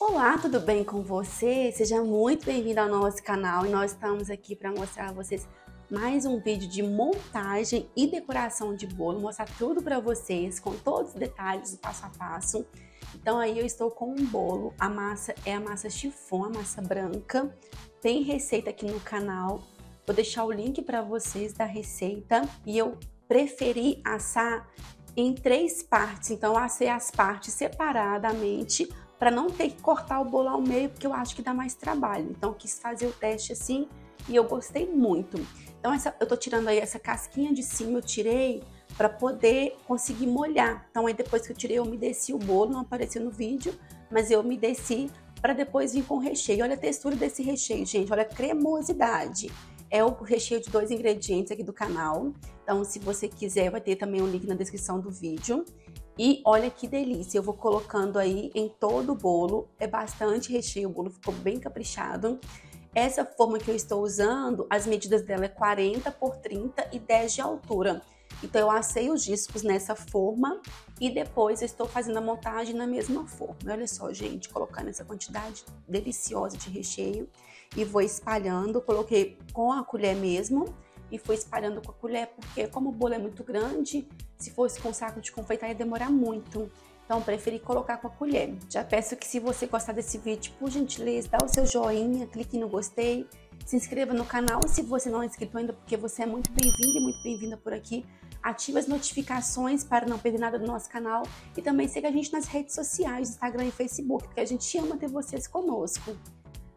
Olá, tudo bem com você? Seja muito bem-vindo ao nosso canal e nós estamos aqui para mostrar a vocês mais um vídeo de montagem e decoração de bolo, mostrar tudo para vocês com todos os detalhes do passo a passo. Então aí eu estou com um bolo, a massa é a massa chiffon, a massa branca, tem receita aqui no canal, vou deixar o link para vocês da receita e eu preferi assar em 3 partes, então eu assei as partes separadamente para não ter que cortar o bolo ao meio, porque eu acho que dá mais trabalho. Então eu quis fazer o teste assim e eu gostei muito. Então eu tô tirando aí essa casquinha de cima, eu tirei para poder conseguir molhar. Então aí depois que eu tirei, eu umedeci o bolo, não apareceu no vídeo, mas eu umedeci para depois vir com o recheio. Olha a textura desse recheio, gente, olha a cremosidade. É o recheio de 2 ingredientes aqui do canal. Então se você quiser, vai ter também um link na descrição do vídeo. E olha que delícia, eu vou colocando aí em todo o bolo, é bastante recheio, o bolo ficou bem caprichado. Essa forma que eu estou usando, as medidas dela é 40 por 30 e 10 de altura. Então eu assei os discos nessa forma e depois eu estou fazendo a montagem na mesma forma. Olha só, gente, colocando essa quantidade deliciosa de recheio e vou espalhando, coloquei com a colher mesmo. E fui espalhando com a colher, porque como o bolo é muito grande, se fosse com saco de confeitar ia demorar muito. Então preferi colocar com a colher. Já peço que se você gostar desse vídeo, por gentileza, dá o seu joinha, clique no gostei, se inscreva no canal se você não é inscrito ainda, porque você é muito bem-vindo e muito bem-vinda por aqui. Ative as notificações para não perder nada do nosso canal e também siga a gente nas redes sociais, Instagram e Facebook, porque a gente ama ter vocês conosco.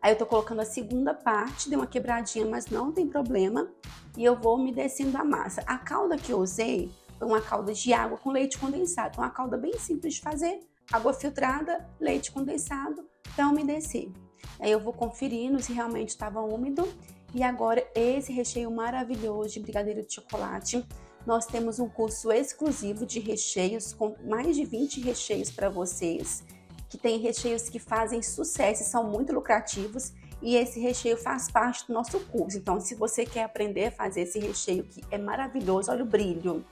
Aí eu tô colocando a segunda parte, deu uma quebradinha, mas não tem problema. E eu vou umedecendo a massa. A calda que eu usei foi uma calda de água com leite condensado. Então, uma calda bem simples de fazer. Água filtrada, leite condensado, para umedecer. Aí eu vou conferindo se realmente estava úmido. E agora esse recheio maravilhoso de brigadeiro de chocolate. Nós temos um curso exclusivo de recheios, com mais de 20 recheios para vocês. Que tem recheios que fazem sucesso e são muito lucrativos, e esse recheio faz parte do nosso curso. Então, se você quer aprender a fazer esse recheio que é maravilhoso, olha o brilho.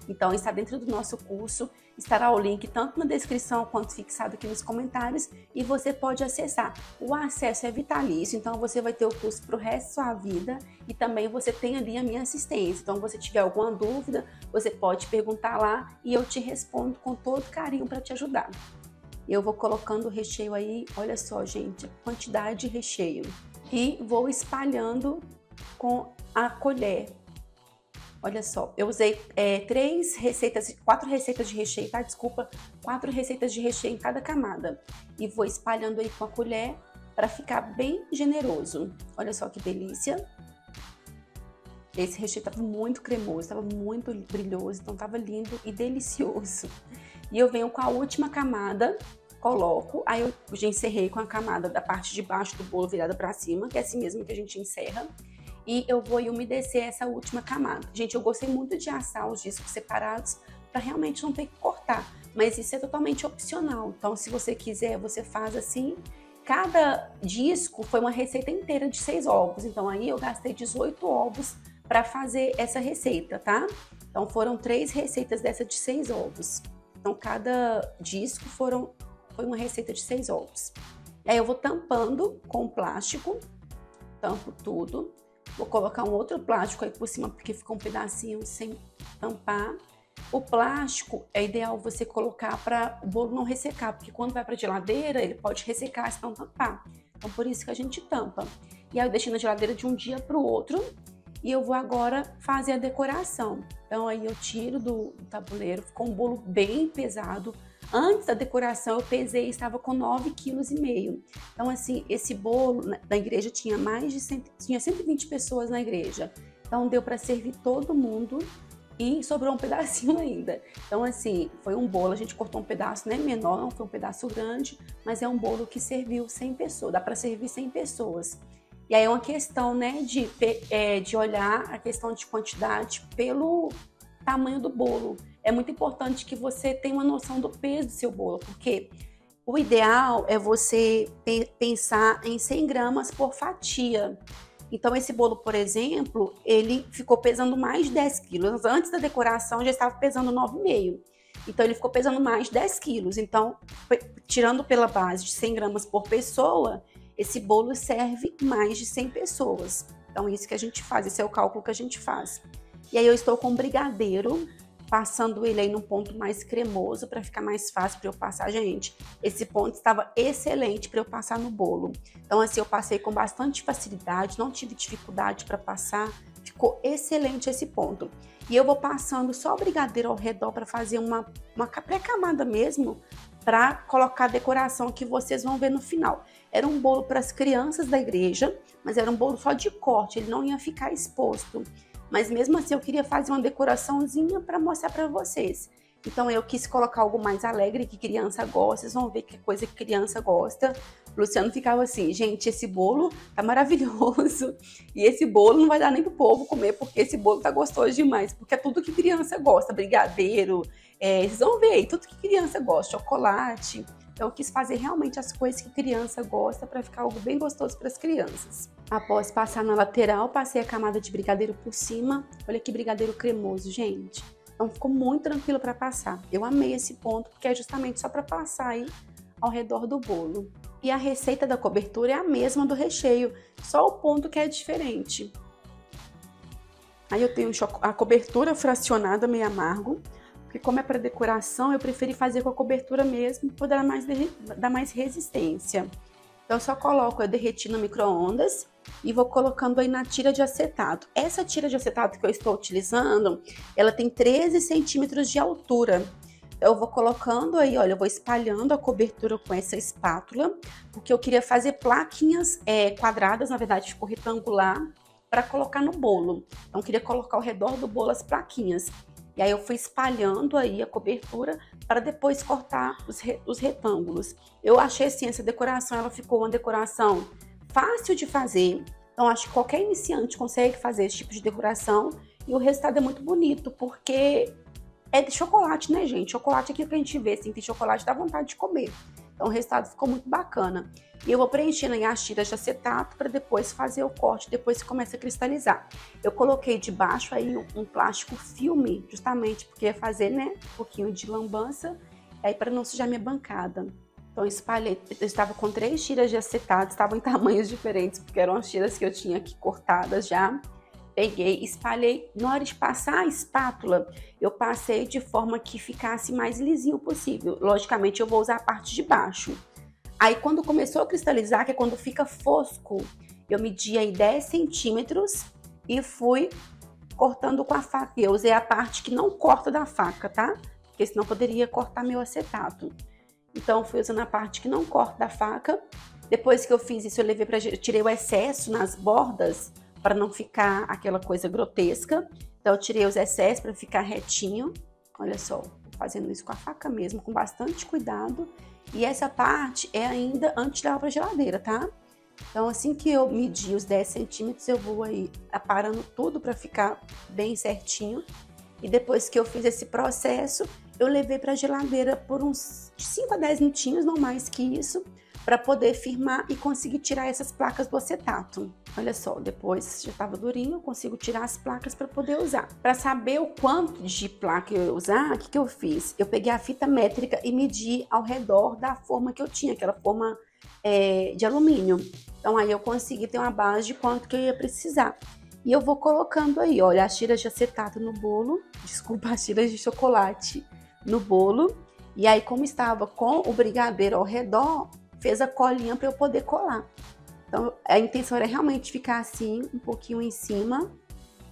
Então, está dentro do nosso curso, estará o link tanto na descrição quanto fixado aqui nos comentários, e você pode acessar. O acesso é vitalício, então você vai ter o curso para o resto da sua vida, e também você tem ali a minha assistência. Então, se você tiver alguma dúvida, você pode perguntar lá e eu te respondo com todo carinho para te ajudar. Eu vou colocando o recheio aí, olha só, gente, a quantidade de recheio. E vou espalhando com a colher. Olha só, eu usei 4 receitas de recheio, tá? Desculpa, 4 receitas de recheio em cada camada. E vou espalhando aí com a colher para ficar bem generoso. Olha só que delícia. Esse recheio estava muito cremoso, estava muito brilhoso, então estava lindo e delicioso. E eu venho com a última camada, coloco, aí eu já encerrei com a camada da parte de baixo do bolo virada para cima, que é assim mesmo que a gente encerra. E eu vou umedecer essa última camada. Gente, eu gostei muito de assar os discos separados para realmente não ter que cortar, mas isso é totalmente opcional. Então, se você quiser, você faz assim. Cada disco foi uma receita inteira de 6 ovos, então aí eu gastei 18 ovos para fazer essa receita, tá? Então foram 3 receitas dessa de 6 ovos. Então cada disco foi uma receita de 6 ovos. Aí eu vou tampando com plástico, tampo tudo. Vou colocar um outro plástico aí por cima, porque ficou um pedacinho sem tampar. O plástico é ideal você colocar para o bolo não ressecar, porque quando vai para a geladeira ele pode ressecar se não tampar. Então por isso que a gente tampa. E aí eu deixei na geladeira de um dia para o outro. E eu vou agora fazer a decoração. Então aí eu tiro do tabuleiro, ficou um bolo bem pesado. Antes da decoração eu pesei e estava com 9,5 kg. Então assim, esse bolo da igreja tinha tinha 120 pessoas na igreja. Então deu para servir todo mundo e sobrou um pedacinho ainda. Então assim, foi um bolo, a gente cortou um pedaço, né, menor, não foi um pedaço grande, mas é um bolo que serviu 100 pessoas, dá para servir 100 pessoas. E aí é uma questão, né, de olhar a questão de quantidade pelo tamanho do bolo. É muito importante que você tenha uma noção do peso do seu bolo, porque o ideal é você pensar em 100 gramas por fatia. Então esse bolo, por exemplo, ele ficou pesando mais de 10 quilos. Antes da decoração já estava pesando 9,5. Então, ele ficou pesando mais de 10 quilos. Então, tirando pela base de 100 gramas por pessoa, esse bolo serve mais de 100 pessoas. Então, isso que a gente faz, esse é o cálculo que a gente faz. E aí, eu estou com brigadeiro, passando ele aí num ponto mais cremoso para ficar mais fácil para eu passar. Gente, esse ponto estava excelente para eu passar no bolo. Então, assim, eu passei com bastante facilidade, não tive dificuldade para passar. Ficou excelente esse ponto. E eu vou passando só o brigadeiro ao redor para fazer uma pré-camada mesmo, para colocar a decoração que vocês vão ver no final. Era um bolo para as crianças da igreja, mas era um bolo só de corte, ele não ia ficar exposto. Mas mesmo assim eu queria fazer uma decoraçãozinha para mostrar para vocês. Então eu quis colocar algo mais alegre, que criança gosta, vocês vão ver que é coisa que criança gosta. O Luciano ficava assim, gente, esse bolo tá maravilhoso. E esse bolo não vai dar nem pro povo comer, porque esse bolo tá gostoso demais. Porque é tudo que criança gosta, brigadeiro, vocês vão ver aí, tudo que criança gosta, chocolate. Então eu quis fazer realmente as coisas que criança gosta para ficar algo bem gostoso para as crianças. Após passar na lateral, passei a camada de brigadeiro por cima. Olha que brigadeiro cremoso, gente. Então ficou muito tranquilo para passar. Eu amei esse ponto, porque é justamente só para passar aí ao redor do bolo. E a receita da cobertura é a mesma do recheio, só o ponto que é diferente. Aí eu tenho a cobertura fracionada meio amargo, porque como é para decoração, eu preferi fazer com a cobertura mesmo, para dar mais resistência. Então eu só coloco, eu derreti no micro-ondas e vou colocando aí na tira de acetato. Essa tira de acetato que eu estou utilizando, ela tem 13 centímetros de altura. Eu vou colocando aí, olha, eu vou espalhando a cobertura com essa espátula, porque eu queria fazer plaquinhas quadradas, na verdade ficou retangular, para colocar no bolo. Então eu queria colocar ao redor do bolo as plaquinhas. E aí eu fui espalhando aí a cobertura para depois cortar os retângulos. Eu achei assim, essa decoração, ela ficou uma decoração fácil de fazer. Então acho que qualquer iniciante consegue fazer esse tipo de decoração. E o resultado é muito bonito, porque é de chocolate, né, gente? Chocolate é aquilo que a gente vê, assim, tem chocolate, dá vontade de comer. Então o resultado ficou muito bacana. E eu vou preenchendo aí as tiras de acetato para depois fazer o corte, depois que começa a cristalizar. Eu coloquei debaixo aí um plástico filme, justamente porque ia fazer, né, um pouquinho de lambança, aí para não sujar minha bancada. Então eu espalhei, eu estava com 3 tiras de acetato, estavam em tamanhos diferentes, porque eram as tiras que eu tinha aqui cortadas já. Peguei, espalhei, na hora de passar a espátula, eu passei de forma que ficasse mais lisinho possível. Logicamente, eu vou usar a parte de baixo. Aí, quando começou a cristalizar, que é quando fica fosco, eu medi aí 10 centímetros e fui cortando com a faca. Eu usei a parte que não corta da faca, tá? Porque senão poderia cortar meu acetato. Então, fui usando a parte que não corta da faca. Depois que eu fiz isso, eu tirei o excesso nas bordas, para não ficar aquela coisa grotesca. Então eu tirei os excessos para ficar retinho. Olha só, fazendo isso com a faca mesmo, com bastante cuidado. E essa parte é ainda antes de levar para a geladeira, tá? Então assim que eu medir os 10 centímetros, eu vou aí aparando tudo para ficar bem certinho. E depois que eu fiz esse processo, eu levei para a geladeira por uns 5 a 10 minutinhos, não mais que isso, para poder firmar e conseguir tirar essas placas do acetato. Olha só, depois já estava durinho, eu consigo tirar as placas para poder usar. Para saber o quanto de placa eu ia usar, o que eu fiz? Eu peguei a fita métrica e medi ao redor da forma que eu tinha, aquela forma de alumínio. Então aí eu consegui ter uma base de quanto que eu ia precisar. E eu vou colocando aí, olha, as tiras de acetato no bolo, desculpa, as tiras de chocolate no bolo. E aí, como estava com o brigadeiro ao redor, fez a colinha para eu poder colar. Então a intenção era realmente ficar assim, um pouquinho em cima,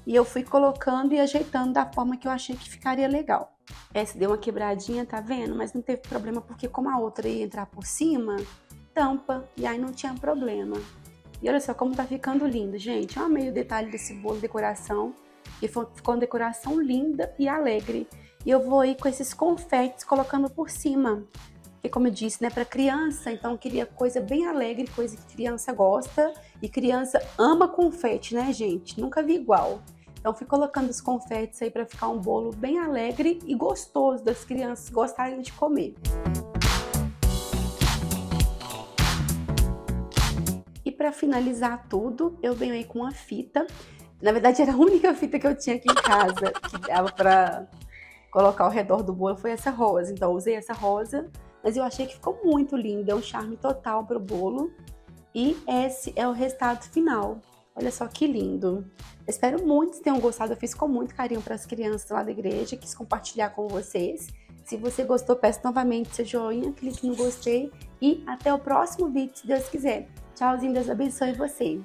e eu fui colocando e ajeitando da forma que eu achei que ficaria legal. Essa deu uma quebradinha, tá vendo? Mas não teve problema, porque como a outra ia entrar por cima, tampa, e aí não tinha problema. E olha só como tá ficando lindo, gente. Eu amei o detalhe desse bolo, decoração, que ficou uma decoração linda e alegre. E eu vou aí com esses confetes colocando por cima. Porque como eu disse, né, para criança, então eu queria coisa bem alegre, coisa que criança gosta. E criança ama confete, né, gente? Nunca vi igual. Então fui colocando os confetes aí para ficar um bolo bem alegre e gostoso das crianças gostarem de comer. E para finalizar tudo, eu venho aí com uma fita. Na verdade era a única fita que eu tinha aqui em casa, que dava para colocar ao redor do bolo foi essa rosa. Então eu usei essa rosa, mas eu achei que ficou muito lindo, deu um charme total pro bolo. E esse é o resultado final. Olha só que lindo. Eu espero muito que tenham gostado. Eu fiz com muito carinho para as crianças lá da igreja. Quis compartilhar com vocês. Se você gostou, peço novamente seu joinha, clique no gostei. E até o próximo vídeo, se Deus quiser. Tchauzinho, Deus abençoe você.